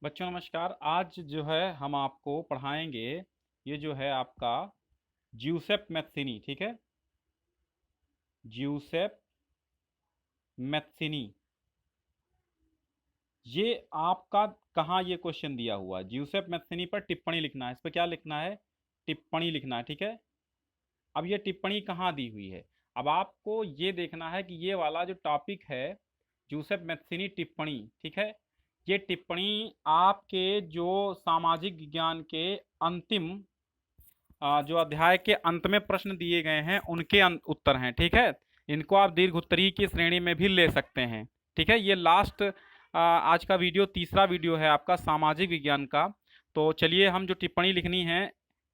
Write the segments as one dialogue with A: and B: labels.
A: बच्चों नमस्कार। आज जो है हम आपको पढ़ाएंगे ये जो है आपका ज्यूसेप मैथ्सिनी। ठीक है, ज्यूसेप मैथ्सिनी। ये आपका कहाँ ये क्वेश्चन दिया हुआ है? ज्यूसेप मैथ्सिनी पर टिप्पणी लिखना है। इस पर क्या लिखना है? टिप्पणी लिखना है। ठीक है, अब ये टिप्पणी कहाँ दी हुई है? अब आपको ये देखना है कि ये वाला जो टॉपिक है ज्यूसेप मैथ्सिनी टिप्पणी, ठीक है, ये टिप्पणी आपके जो सामाजिक विज्ञान के अंतिम जो अध्याय के अंत में प्रश्न दिए गए हैं उनके उत्तर हैं। ठीक है, इनको आप दीर्घ उत्तरीय की श्रेणी में भी ले सकते हैं। ठीक है, ये लास्ट आज का वीडियो तीसरा वीडियो है आपका सामाजिक विज्ञान का। तो चलिए हम जो टिप्पणी लिखनी है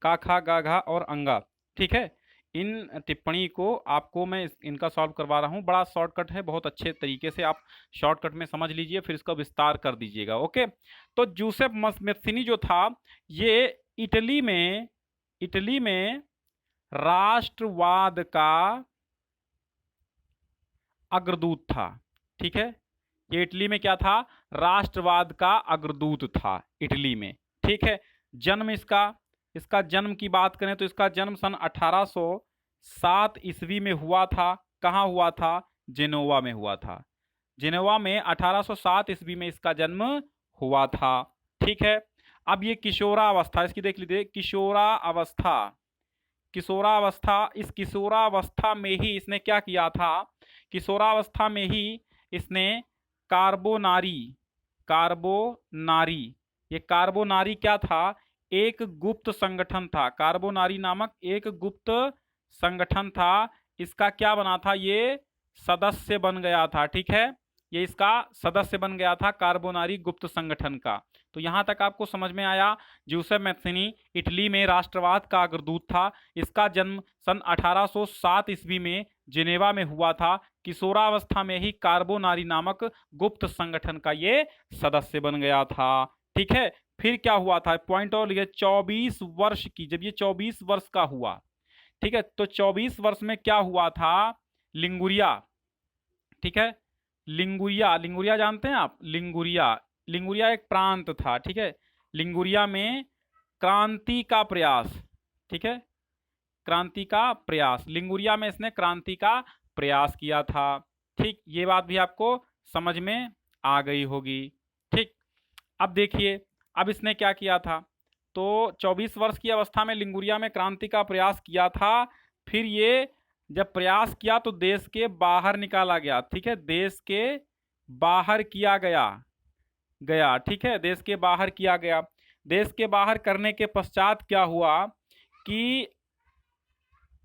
A: का खा गा घा और अंगा, ठीक है, इन टिप्पणी को आपको मैं इनका सॉल्व करवा रहा हूँ। बड़ा शॉर्टकट है, बहुत अच्छे तरीके से आप शॉर्टकट में समझ लीजिए, फिर इसका विस्तार कर दीजिएगा। ओके, तो जूसेफ मैथ्सिनी जो था ये इटली में इटली में राष्ट्रवाद का अग्रदूत था। ठीक है, ये इटली में क्या था? राष्ट्रवाद का अग्रदूत था इटली में। ठीक है, जन्म इसका इसका जन्म की बात करें तो इसका जन्म सन 1807 ईस्वी में हुआ था। कहाँ हुआ था? जेनोवा में हुआ था। जेनोवा में 1807 ईस्वी में इसका जन्म हुआ था। ठीक है, अब ये किशोरावस्था इसकी देख लीजिए। किशोरावस्था किशोरावस्था इस किशोरावस्था में ही इसने क्या किया था? किशोरावस्था में ही इसने कार्बोनारी कार्बोनारी ये कार्बोनारी क्या था? एक गुप्त संगठन था। कार्बोनारी नामक एक गुप्त संगठन था। इसका क्या बना था? ये सदस्य बन गया था। ठीक है, ये इसका सदस्य बन गया था कार्बोनारी गुप्त संगठन का। तो यहां तक आपको समझ में आया। ज्यूसेप मैथ्सिनी इटली में राष्ट्रवाद का अग्रदूत था। इसका जन्म सन 1807 ईस्वी में जिनेवा में हुआ था। किशोरावस्था में ही कार्बोनारी नामक गुप्त संगठन का ये सदस्य बन गया था। ठीक है, फिर क्या हुआ था? पॉइंट और लिखे। 24 वर्ष की जब ये 24 वर्ष का हुआ, ठीक है, तो 24 वर्ष में क्या हुआ था? लिंगुरिया। ठीक है, लिंगुरिया लिंगुरिया जानते हैं आप? लिंगुरिया लिंगुरिया एक प्रांत था। ठीक है, लिंगुरिया में क्रांति का प्रयास। ठीक है, क्रांति का प्रयास। लिंगुरिया में इसने क्रांति का प्रयास किया था। ठीक, ये बात भी आपको समझ में आ गई होगी। ठीक, अब देखिए, अब इसने क्या किया था? तो 24 वर्ष की अवस्था में लिंगुरिया में क्रांति का प्रयास किया था। फिर ये जब प्रयास किया तो देश के बाहर निकाला गया। ठीक है, देश के बाहर किया गया गया ठीक है, देश के बाहर किया गया। देश के बाहर करने के पश्चात क्या हुआ कि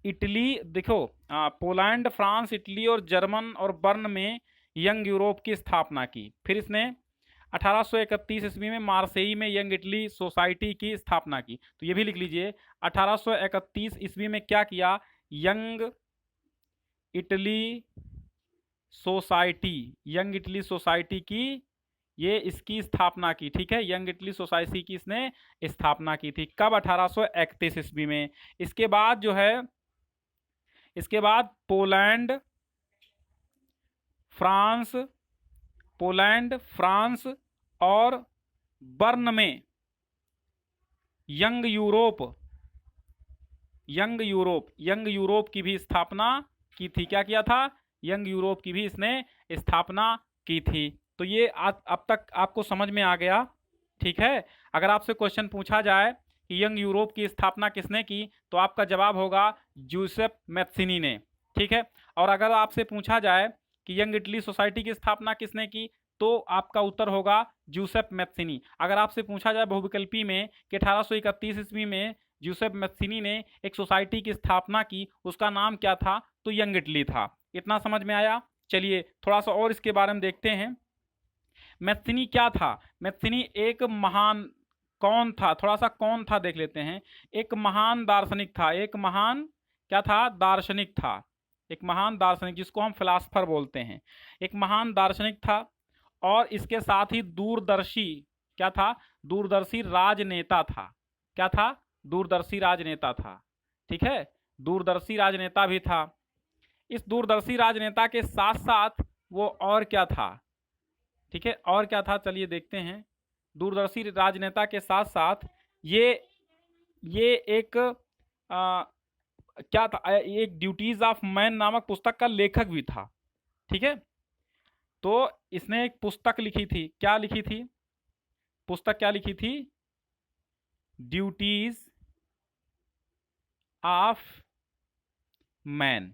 A: इटली देखो, पोलैंड, फ्रांस, इटली और जर्मन और बर्न में यंग यूरोप की स्थापना की। फिर इसने 1831 ईस्वी में मार्सेई में यंग इटली सोसाइटी की स्थापना की। तो ये भी लिख लीजिए, 1831 ईस्वी में क्या किया? Young Italy society young Italy society की ये इसकी स्थापना की। ठीक है, यंग इटली सोसाइटी की इसने स्थापना की थी। कब? 1831 ईस्वी में। इसके बाद जो है, इसके बाद फ्रांस पोलैंड, फ्रांस और बर्न में यंग यूरोप की भी स्थापना की थी। क्या किया था? यंग यूरोप की भी इसने स्थापना की थी। तो ये अब तक आपको समझ में आ गया। ठीक है, अगर आपसे क्वेश्चन पूछा जाए कि यंग यूरोप की स्थापना किसने की, तो आपका जवाब होगा ज्यूसेप मैथ्सिनी ने। ठीक है, और अगर आपसे पूछा जाए कि यंग इटली सोसाइटी की स्थापना किसने की, तो आपका उत्तर होगा ज्यूसेप मैथ्सिनी। अगर आपसे पूछा जाए बहुविकल्पी में कि 1831 ईस्वी में ज्यूसेप मैथ्सिनी ने एक सोसाइटी की स्थापना की, उसका नाम क्या था, तो यंग इटली था। इतना समझ में आया? चलिए थोड़ा सा और इसके बारे में देखते हैं। मैथ्सिनी क्या था? मैथ्सिनी एक महान कौन था? थोड़ा सा कौन था देख लेते हैं। एक महान दार्शनिक था। एक महान क्या था? दार्शनिक था। एक महान दार्शनिक, जिसको हम फिलासफर बोलते हैं। एक महान दार्शनिक था और इसके साथ ही दूरदर्शी क्या था? दूरदर्शी राजनेता था। क्या था? दूरदर्शी राजनेता था। ठीक है, दूरदर्शी राजनेता भी था। इस दूरदर्शी राजनेता के साथ साथ वो और क्या था? ठीक है, और क्या था? चलिए देखते हैं। दूरदर्शी राजनेता के साथ साथ ये एक क्या था, एक ड्यूटीज ऑफ मैन नामक पुस्तक का लेखक भी था। ठीक है, तो इसने एक पुस्तक लिखी थी। क्या लिखी थी? पुस्तक क्या लिखी थी? Duties of man.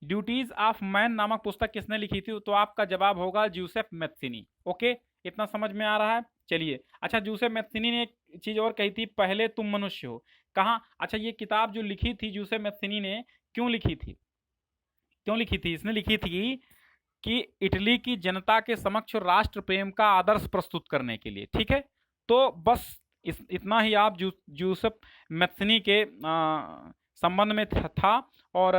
A: Duties of man नामक पुस्तक किसने लिखी थी? तो आपका जवाब होगा ज्यूसेफ मैथ्सिनी। ओके, इतना समझ में आ रहा है? चलिए, अच्छा, ज्यूसेफ मैथ्सिनी ने एक चीज और कही थी, पहले तुम मनुष्य हो। कहाँ? अच्छा, ये किताब जो लिखी थी ज्यूसेफ मैथ्सिनी ने, क्यों लिखी थी? क्यों लिखी थी? इसने लिखी थी कि इटली की जनता के समक्ष राष्ट्र प्रेम का आदर्श प्रस्तुत करने के लिए। ठीक है, तो बस इतना ही आप ज्यूसेफ मैथ्सिनी के संबंध में था। और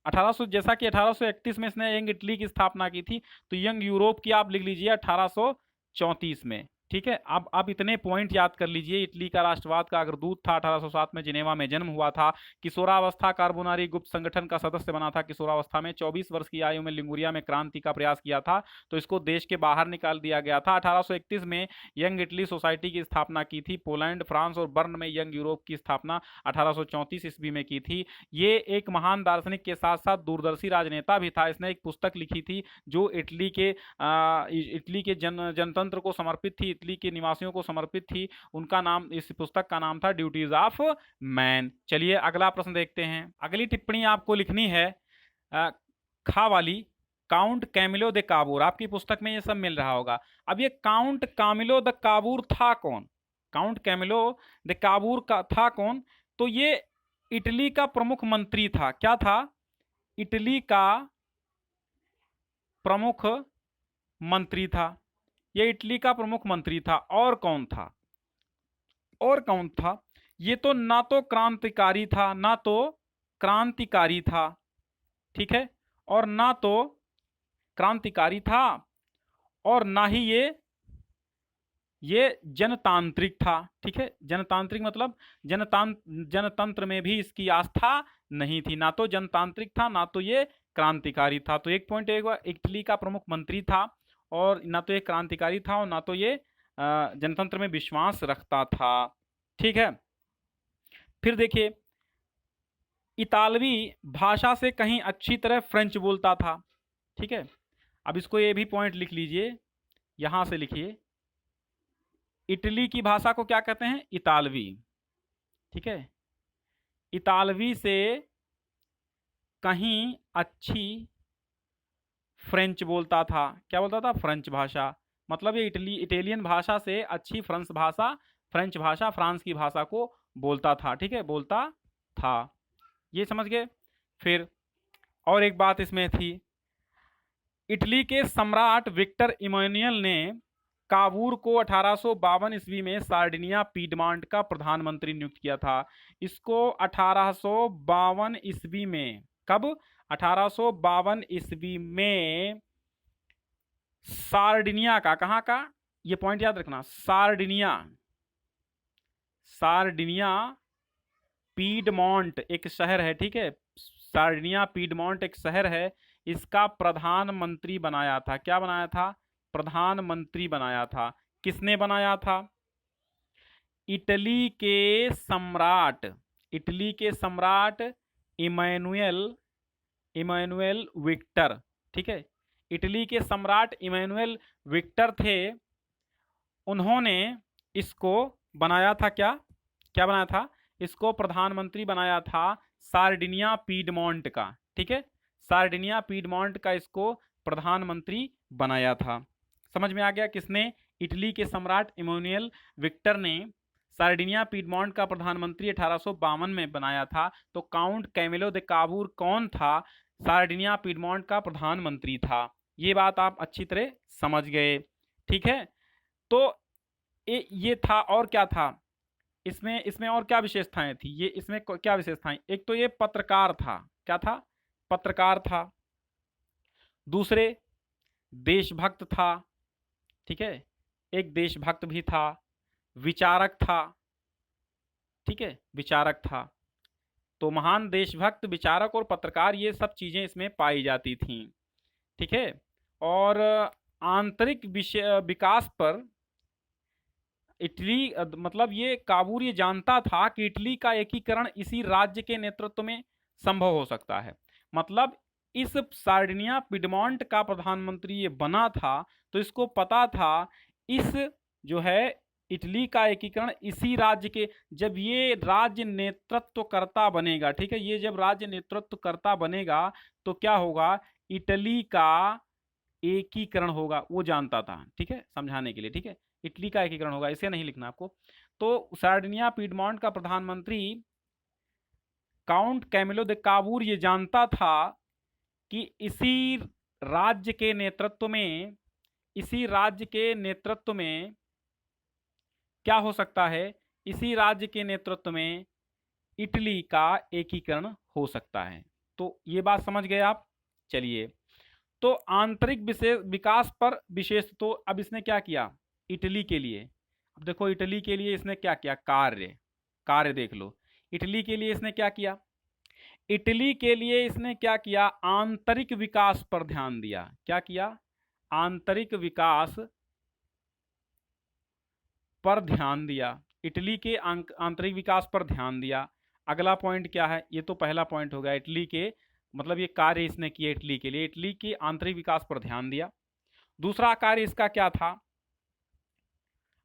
A: 1800, जैसा कि 1831 में इसने यंग इटली की स्थापना की थी, तो यंग यूरोप की आप लिख लीजिए 1834 में। ठीक है, अब आप इतने पॉइंट याद कर लीजिए। इटली का राष्ट्रवाद का अग्रदूत था, 1807 में जिनेवा में जन्म हुआ था। किशोरावस्था कार्बोनारी गुप्त संगठन का सदस्य बना था किशोरावस्था में। 24 वर्ष की आयु में लिंगुरिया में क्रांति का प्रयास किया था, तो इसको देश के बाहर निकाल दिया गया था। 1831 में यंग इटली सोसाइटी की स्थापना की थी। पोलैंड, फ्रांस और बर्न में यंग यूरोप की स्थापना 1834 ईस्वी में की थी। ये एक महान दार्शनिक के साथ साथ दूरदर्शी राजनेता भी था। इसने एक पुस्तक लिखी थी जो इटली के जनतंत्र को समर्पित थी, इटली के निवासियों को समर्पित थी। उनका नाम, इस पुस्तक का नाम था ड्यूटीज ऑफ मैन। चलिए अगला प्रश्न देखते हैं। अगली टिप्पणी आपको लिखनी है खा वाली, काउंट कैमिलो द काबूर। आपकी पुस्तक में ये सब मिल रहा होगा। अब ये काउंट कैमिलो द काबूर था कौन? काउंट कैमिलो द काबूर का था कौन? तो ये इटली का प्रमुख मंत्री था। क्या था? इटली का प्रमुख मंत्री था। ये इटली का प्रमुख मंत्री था। और कौन था? और कौन था? ये तो ना तो क्रांतिकारी था, ना तो क्रांतिकारी था। ठीक है, और ना तो क्रांतिकारी था, और ना ही ये जनतांत्रिक था। ठीक है, जनतांत्रिक मतलब जनतंत्र में भी इसकी आस्था नहीं थी। ना तो जनतांत्रिक था, ना तो ये क्रांतिकारी था। तो एक पॉइंट, एक इटली का प्रमुख मंत्री था, और ना तो ये क्रांतिकारी था, और ना तो ये जनतंत्र में विश्वास रखता था। ठीक है, फिर देखिए, इतालवी भाषा से कहीं अच्छी तरह फ्रेंच बोलता था। ठीक है, अब इसको ये भी पॉइंट लिख लीजिए, यहां से लिखिए। इटली की भाषा को क्या कहते हैं? इतालवी। ठीक है, इतालवी से कहीं अच्छी फ्रेंच बोलता था। क्या बोलता था? फ्रेंच भाषा। मतलब ये इटालियन भाषा से अच्छी फ्रेंच भाषा फ्रांस की भाषा को बोलता था। ठीक है, बोलता था। ये समझ गए? फिर और एक बात इसमें थी, इटली के सम्राट विक्टर इमैनुअल ने काबूर को 1852 ईस्वी में सार्डिनिया पीडमांट का प्रधानमंत्री नियुक्त किया था। इसको 1852 ईस्वी में, कब? 1852 ईस्वी में सार्डिनिया का, कहाँ का? ये पॉइंट याद रखना, सार्डिनिया पीडमोंट एक शहर है। ठीक है, सार्डिनिया पीडमोंट एक शहर है। इसका प्रधानमंत्री बनाया था। क्या बनाया था? प्रधानमंत्री बनाया था। किसने बनाया था? इटली के सम्राट इमैनुअल विक्टर। ठीक है, इटली के सम्राट इमैनुअल विक्टर थे। उन्होंने इसको बनाया था। क्या बनाया था? इसको प्रधानमंत्री बनाया था सार्डिनिया पीडमोंट का। ठीक है, सार्डिनिया पीडमोंट का इसको प्रधानमंत्री बनाया था। समझ में आ गया? किसने? इटली के सम्राट इमैनुअल विक्टर ने सार्डिनिया पीडमोंट का प्रधानमंत्री 1852 में बनाया था। तो काउंट कैमिलो द काबूर कौन था? सार्डिनिया पीडमोंट का प्रधानमंत्री था। ये बात आप अच्छी तरह समझ गए। ठीक है, तो ये था। और क्या था इसमें और क्या विशेषताएं थी? ये इसमें क्या विशेषताएं? एक तो ये पत्रकार था। क्या था? पत्रकार था। दूसरे, देशभक्त था। ठीक है, एक देशभक्त भी था। विचारक था। ठीक है, विचारक था। तो महान देशभक्त, विचारक और पत्रकार, ये सब चीजें इसमें पाई जाती थीं। ठीक है, और आंतरिक विकास पर इटली मतलब ये काबूर ये जानता था कि इटली का एकीकरण इसी राज्य के नेतृत्व में संभव हो सकता है। मतलब इस सार्डिनिया पिडमॉन्ट का प्रधानमंत्री ये बना था, तो इसको पता था इस जो है इटली का एकीकरण इसी राज्य के, जब ये राज्य नेतृत्व करता बनेगा, ठीक है, ये जब राज्य नेतृत्व करता बनेगा तो क्या होगा, इटली का एकीकरण होगा, वो जानता था, ठीक है, समझाने के लिए, ठीक है, इटली का एकीकरण होगा, इसे नहीं लिखना आपको। तो सार्डिनिया पिडमॉन्ट का प्रधानमंत्री काउंट कैमिलो दे काबूर ये जानता था कि इसी राज्य के नेतृत्व में क्या हो सकता है, इसी राज्य के नेतृत्व में इटली का एकीकरण हो सकता है। तो ये बात समझ गए आप। चलिए, तो आंतरिक विकास पर विशेष, तो अब इसने क्या किया इटली के लिए, अब देखो इटली के लिए इसने क्या किया, कार्य देख लो, इटली के लिए इसने क्या किया, इटली के लिए इसने क्या किया, आंतरिक विकास पर ध्यान दिया। क्या किया, आंतरिक विकास पर ध्यान दिया, इटली के आंतरिक विकास पर ध्यान दिया। अगला पॉइंट क्या है, ये तो पहला पॉइंट हो गया, इटली के मतलब ये कार्य इसने किया इटली के लिए, इटली के आंतरिक विकास पर ध्यान दिया। दूसरा कार्य इसका क्या था,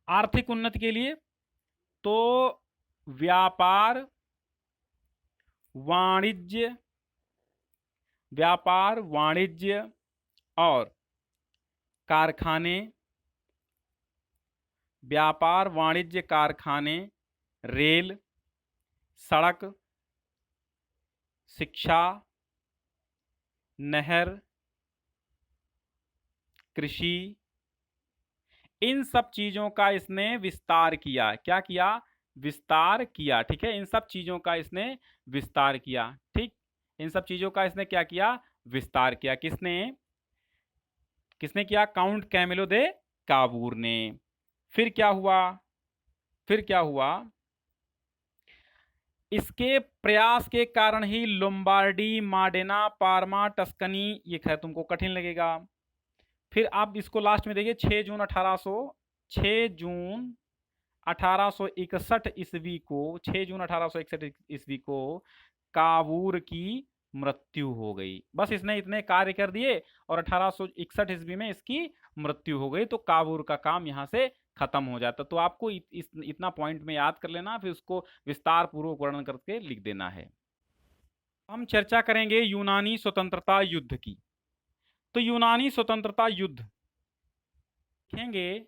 A: आर्थिक उन्नति के लिए, तो व्यापार वाणिज्य और कारखाने, व्यापार वाणिज्य कारखाने, रेल, सड़क, शिक्षा, नहर, कृषि, इन सब चीजों का इसने विस्तार किया। क्या किया, विस्तार किया, ठीक है, इन सब चीजों का इसने विस्तार किया, ठीक, इन सब चीजों का इसने क्या किया, विस्तार किया। किसने किया, काउंट कैमिलो दे काबूर ने। फिर क्या हुआ, इसके प्रयास के कारण ही लोम्बार्डी, मॉडेना, पार्मा, टस्कनी, ये खैर तुमको कठिन लगेगा। फिर आप इसको लास्ट में देखिए, 6 जून 1861 ईस्वी को, 6 जून 1861 ईस्वी को काबूर की मृत्यु हो गई। बस इसने इतने कार्य कर दिए और 1861 ईस्वी में इसकी मृत्यु हो गई, तो काबूर का काम यहाँ से खत्म हो जाता। तो आपको इतना पॉइंट में याद कर लेना, फिर उसको विस्तार पूर्वक वर्णन करके लिख देना है। हम चर्चा करेंगे यूनानी स्वतंत्रता युद्ध की। तो यूनानी स्वतंत्रता युद्ध देखेंगे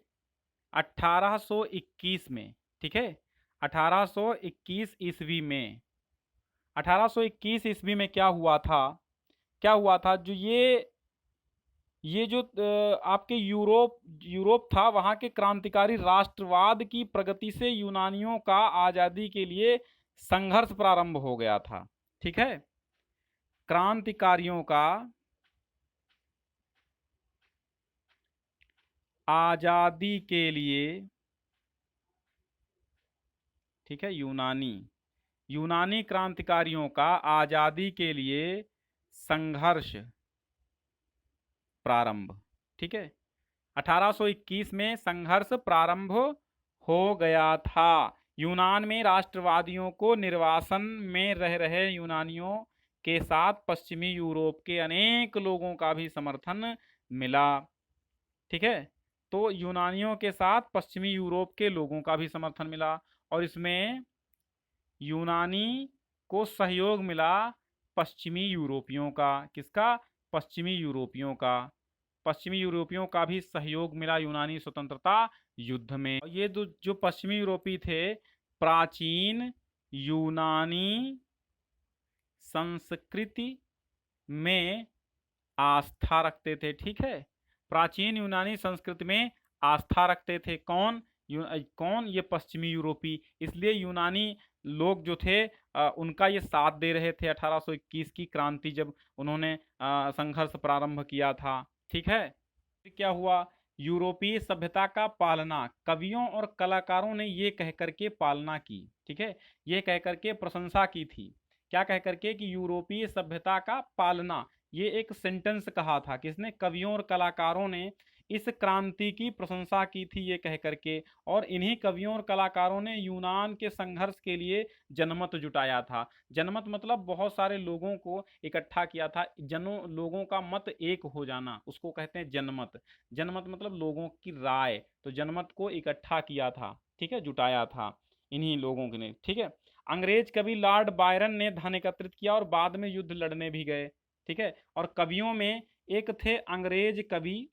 A: 1821 में, ठीक है, 1821 ईस्वी में, 1821 ईस्वी में क्या हुआ था, जो ये जो आपके यूरोप था, वहाँ के क्रांतिकारी राष्ट्रवाद की प्रगति से यूनानियों का आज़ादी के लिए संघर्ष प्रारंभ हो गया था, ठीक है, क्रांतिकारियों का आज़ादी के लिए, ठीक है, यूनानी क्रांतिकारियों का आज़ादी के लिए संघर्ष प्रारंभ, ठीक है, 1821 में संघर्ष प्रारंभ हो गया था। यूनान में राष्ट्रवादियों को निर्वासन में रह रहे यूनानियों के साथ पश्चिमी यूरोप के अनेक लोगों का भी समर्थन मिला, ठीक है, तो यूनानियों के साथ पश्चिमी यूरोप के लोगों का भी समर्थन मिला, और इसमें यूनानी को सहयोग मिला पश्चिमी यूरोपियों का। किसका, पश्चिमी यूरोपियों का भी सहयोग मिला यूनानी स्वतंत्रता युद्ध में। ये जो पश्चिमी यूरोपी थे, प्राचीन यूनानी संस्कृति में आस्था रखते थे, ठीक है, प्राचीन यूनानी संस्कृति में आस्था रखते थे। कौन, ये पश्चिमी यूरोपी। इसलिए यूनानी लोग जो थे उनका ये साथ दे रहे थे 1821 की क्रांति, जब उन्होंने संघर्ष प्रारंभ किया था, ठीक है। फिर क्या हुआ, यूरोपीय सभ्यता का पालना, कवियों और कलाकारों ने ये कह करके पालना की, ठीक है, ये कह करके प्रशंसा की थी। क्या कह करके, कि यूरोपीय सभ्यता का पालना, ये एक सेंटेंस कहा था, किसने, कवियों और कलाकारों ने इस क्रांति की प्रशंसा की थी ये कह करके। और इन्हीं कवियों और कलाकारों ने यूनान के संघर्ष के लिए जनमत जुटाया था। जनमत मतलब बहुत सारे लोगों को इकट्ठा किया था, लोगों का मत एक हो जाना, उसको कहते हैं जनमत। जनमत मतलब लोगों की राय, तो जनमत को इकट्ठा किया था, ठीक है, जुटाया था इन्हीं लोगों ने, ठीक है। अंग्रेज कवि लॉर्ड बायरन ने धन एकत्रित किया और बाद में युद्ध लड़ने भी गए, ठीक है। और कवियों में एक थे अंग्रेज कवि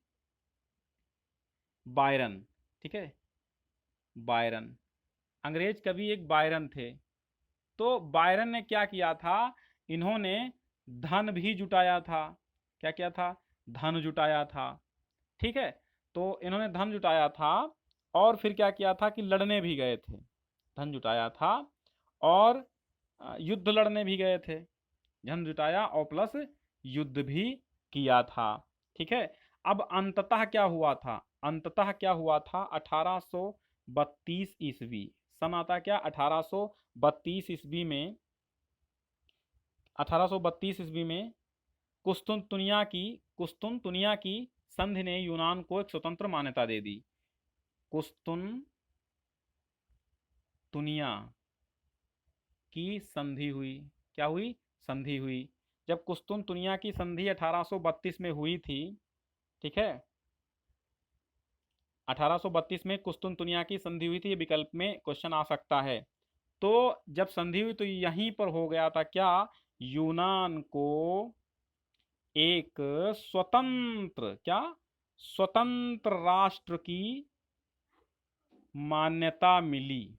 A: बायरन, ठीक है, बायरन, अंग्रेज कवि एक बायरन थे। तो बायरन ने क्या किया था, इन्होंने धन भी जुटाया था। क्या किया था, धन जुटाया था, ठीक है। तो इन्होंने धन जुटाया था और फिर क्या किया था कि लड़ने भी गए थे, धन जुटाया था और युद्ध लड़ने भी गए थे, धन जुटाया और प्लस युद्ध भी किया था, ठीक है। अब अंततः क्या हुआ था, अंततः क्या हुआ था, 1832 ईस्वी, सन आता क्या 1832 ईस्वी में, 1832 ईस्वी में कुस्तुनतुनिया की संधि ने यूनान को एक स्वतंत्र मान्यता दे दी। कुस्तुनतुनिया की संधि हुई, क्या हुई, संधि हुई। जब कुस्तुनतुनिया की संधि 1832 में हुई थी, ठीक है, 1832 में कुस्तुनतुनिया की संधि हुई थी, ये विकल्प में क्वेश्चन आ सकता है। तो जब संधि हुई तो यहीं पर हो गया था क्या, यूनान को एक स्वतंत्र, क्या, स्वतंत्र राष्ट्र की मान्यता मिली।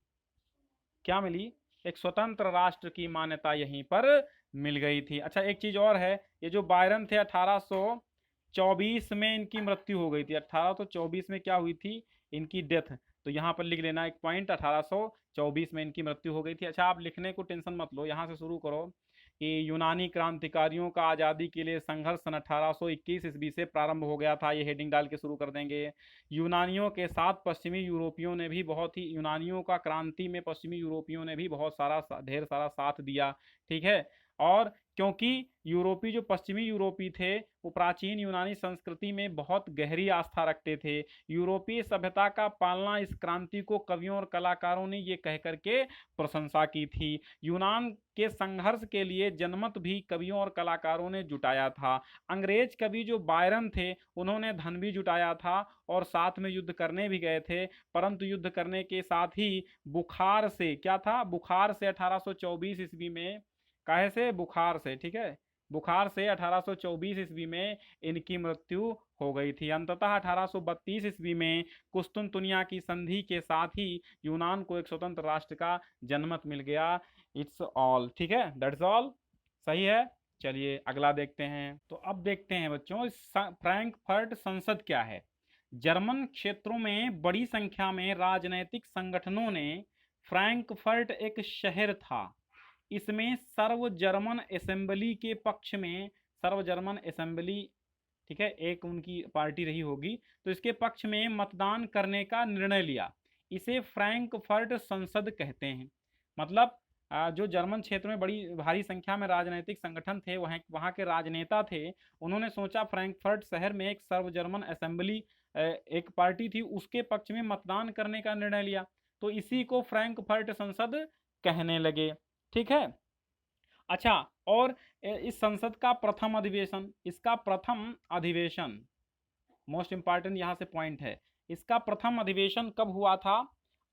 A: क्या मिली, एक स्वतंत्र राष्ट्र की मान्यता यहीं पर मिल गई थी। अच्छा एक चीज और है, ये जो बायरन थे 1824 में इनकी मृत्यु हो गई थी, 1824 में क्या हुई थी, इनकी डेथ। तो यहाँ पर लिख लेना एक पॉइंट, 1824 में इनकी मृत्यु हो गई थी। अच्छा आप लिखने को टेंशन मत लो, यहाँ से शुरू करो कि यूनानी क्रांतिकारियों का आज़ादी के लिए संघर्ष सन 1821 ईस्वी से प्रारंभ हो गया था, ये हेडिंग डाल के शुरू कर देंगे। यूनानियों के साथ पश्चिमी यूरोपियों ने भी बहुत ही, यूनानियों का क्रांति में पश्चिमी यूरोपियों ने भी बहुत सारा ढेर सारा साथ दिया, ठीक है। और क्योंकि यूरोपी जो पश्चिमी यूरोपी थे वो प्राचीन यूनानी संस्कृति में बहुत गहरी आस्था रखते थे, यूरोपीय सभ्यता का पालना इस क्रांति को कवियों और कलाकारों ने ये कह करके प्रशंसा की थी। यूनान के संघर्ष के लिए जनमत भी कवियों और कलाकारों ने जुटाया था। अंग्रेज कवि जो बायरन थे उन्होंने धन भी जुटाया था और साथ में युद्ध करने भी गए थे, परंतु युद्ध करने के साथ ही बुखार से, क्या था, बुखार से 1824 ईस्वी में, काहे से, बुखार से, ठीक है, बुखार से 1824 ईस्वी में इनकी मृत्यु हो गई थी। अंततः 1832 ईस्वी में कुस्तुनतुनिया की संधि के साथ ही यूनान को एक स्वतंत्र राष्ट्र का जनमत मिल गया। इट्स ऑल, ठीक है, दैट्स ऑल, सही है। चलिए अगला देखते हैं। तो अब देखते हैं बच्चों फ्रैंकफर्ट संसद क्या है। जर्मन क्षेत्रों में बड़ी संख्या में राजनैतिक संगठनों ने, फ्रैंकफर्ट एक शहर था, इसमें सर्व जर्मन असेंबली के पक्ष में, सर्व जर्मन असेंबली, ठीक है, एक उनकी पार्टी रही होगी, तो इसके पक्ष में मतदान करने का निर्णय लिया। इसे फ्रैंकफर्ट संसद कहते हैं। मतलब जो जर्मन क्षेत्र में बड़ी भारी संख्या में राजनीतिक संगठन थे, वहाँ के राजनेता थे, उन्होंने सोचा फ्रैंकफर्ट शहर में एक सर्व जर्मन असेंबली एक पार्टी थी, उसके पक्ष में मतदान करने का निर्णय लिया, तो इसी को फ्रैंकफर्ट संसद कहने लगे, ठीक है। अच्छा, और इस संसद का प्रथम अधिवेशन, इसका प्रथम अधिवेशन, मोस्ट इंपॉर्टेंट यहाँ से पॉइंट है, इसका प्रथम अधिवेशन कब हुआ था,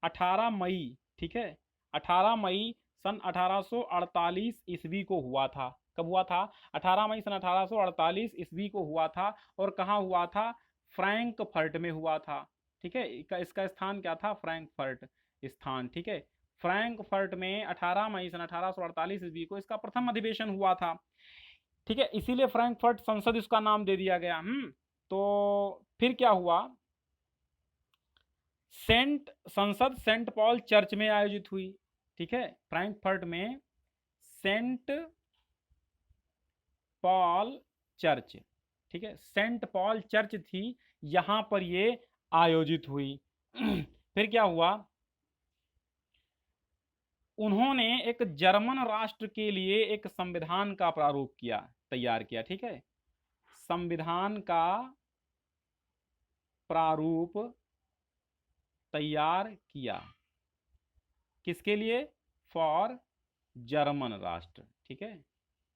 A: 18 मई, ठीक है, 18 मई सन 1848 ईस्वी को हुआ था। कब हुआ था, 18 मई सन 1848 ईस्वी को हुआ था। और कहाँ हुआ था, फ्रैंकफर्ट में हुआ था, ठीक है। इसका स्थान क्या था, फ्रैंकफर्ट स्थान, ठीक है। फ्रैंकफर्ट में 18 मई सन 1848 ईस्वी को इसका प्रथम अधिवेशन हुआ था, ठीक है, इसीलिए फ्रैंकफर्ट संसद इसका नाम दे दिया गया। तो फिर क्या हुआ, संसद सेंट पॉल चर्च में आयोजित हुई, ठीक है, फ्रैंकफर्ट में सेंट पॉल चर्च, ठीक है, सेंट पॉल चर्च थी, यहां पर ये आयोजित हुई। फिर क्या हुआ, उन्होंने एक जर्मन राष्ट्र के लिए एक संविधान का प्रारूप किया, तैयार किया, ठीक है, संविधान का प्रारूप तैयार किया। किसके लिए? फॉर जर्मन राष्ट्र। ठीक है,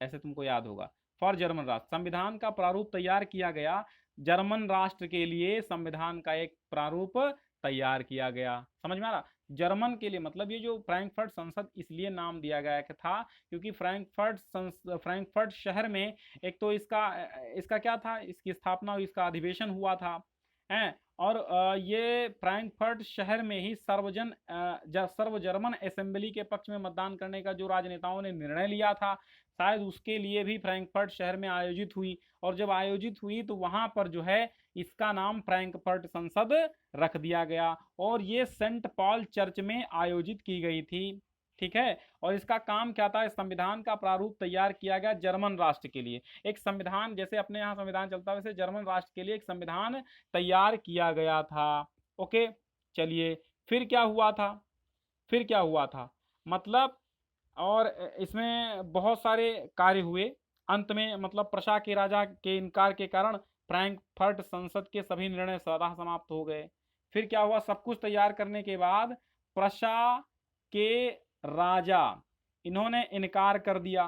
A: ऐसे तुमको याद होगा, फॉर जर्मन राष्ट्र। संविधान का प्रारूप तैयार किया गया, जर्मन राष्ट्र के लिए संविधान का एक प्रारूप तैयार किया गया। समझ में आ रहा? जर्मन के लिए, मतलब ये जो फ्रैंकफर्ट संसद इसलिए नाम दिया गया था क्योंकि फ्रैंकफर्ट शहर में एक तो इसका क्या था, इसकी स्थापना, इसका अधिवेशन हुआ था हैं। और ये फ्रैंकफर्ट शहर में ही सर्व जर्मन असेंबली के पक्ष में मतदान करने का जो राजनेताओं ने निर्णय लिया था, शायद उसके लिए भी फ्रैंकफर्ट शहर में आयोजित हुई। और जब आयोजित हुई तो वहां पर जो है इसका नाम फ्रैंकफर्ट संसद रख दिया गया और ये सेंट पॉल चर्च में आयोजित की गई थी। ठीक है, और इसका काम क्या था? संविधान का प्रारूप तैयार किया गया जर्मन राष्ट्र के लिए। एक संविधान, जैसे अपने यहाँ संविधान चलता है वैसे जर्मन राष्ट्र के लिए एक संविधान तैयार किया गया था। ओके, चलिए फिर क्या हुआ था? फिर क्या हुआ था मतलब, और इसमें बहुत सारे कार्य हुए। अंत में मतलब प्रशा के राजा के इनकार के कारण फ्रैंकफर्ट संसद के सभी निर्णय सदा समाप्त हो गए। फिर क्या हुआ? सब कुछ तैयार करने के बाद प्रशा के राजा इन्होंने इनकार कर दिया।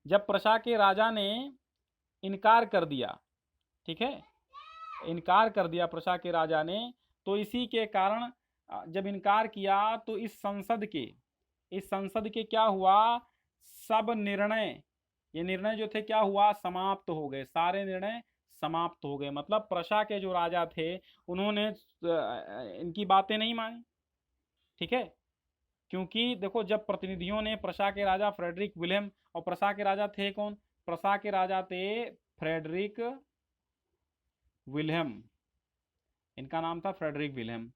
A: जब प्रशा के राजा ने इनकार कर दिया, ठीक है, इनकार कर दिया प्रशा के राजा ने, तो इसी के कारण जब इनकार किया तो इस संसद के क्या हुआ? सब निर्णय, ये निर्णय जो थे क्या हुआ? समाप्त हो गए, सारे निर्णय समाप्त हो गए। मतलब प्रशा के जो राजा थे उन्होंने इनकी बातें नहीं मानी। ठीक है, क्योंकि देखो जब प्रतिनिधियों ने प्रशा के राजा फ्रेडरिक विलियम, और प्रशा के राजा थे कौन? प्रशा के राजा थे फ्रेडरिक विलियम, इनका नाम था फ्रेडरिक विलियम।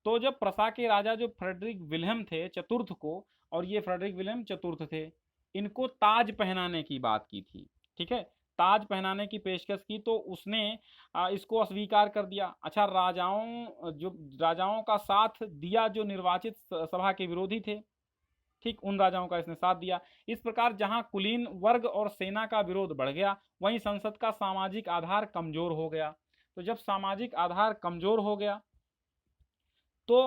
A: तो जब प्रशा के राजा जो फ्रेडरिक विलियम थे चतुर्थ को, और ये फ्रेडरिक विलियम चतुर्थ थे, इनको ताज पहनाने की बात की थी। ठीक है, ताज पहनाने की पेशकश की तो उसने इसको अस्वीकार कर दिया। अच्छा, राजाओं का साथ दिया जो निर्वाचित सभा के विरोधी थे, ठीक, उन राजाओं का इसने साथ दिया। इस प्रकार जहां कुलीन वर्ग और सेना का विरोध बढ़ गया, वहीं संसद का सामाजिक आधार कमजोर हो गया। तो जब सामाजिक आधार कमजोर हो गया तो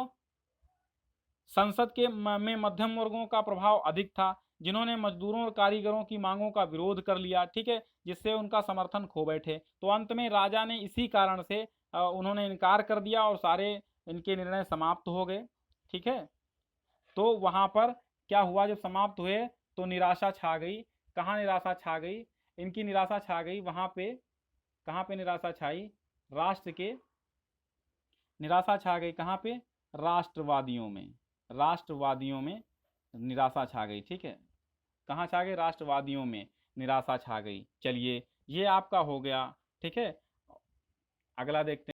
A: संसद में मध्यम वर्गों का प्रभाव अधिक था, जिन्होंने मजदूरों और कारीगरों की मांगों का विरोध कर लिया। ठीक है, जिससे उनका समर्थन खो बैठे। तो अंत में राजा ने इसी कारण से उन्होंने इनकार कर दिया और सारे इनके निर्णय समाप्त हो गए। ठीक है, तो वहां पर क्या हुआ? जब समाप्त हुए तो निराशा छा गई। कहाँ निराशा छा गई? इनकी निराशा छा गई वहां पे, कहाँ पे निराशा छाई? राष्ट्र के, निराशा छा गई कहाँ पे? राष्ट्रवादियों में, राष्ट्रवादियों में निराशा छा गई। ठीक है, कहाँ छा गई? राष्ट्रवादियों में निराशा छा गई। चलिए ये आपका हो गया। ठीक है, अगला देखते हैं।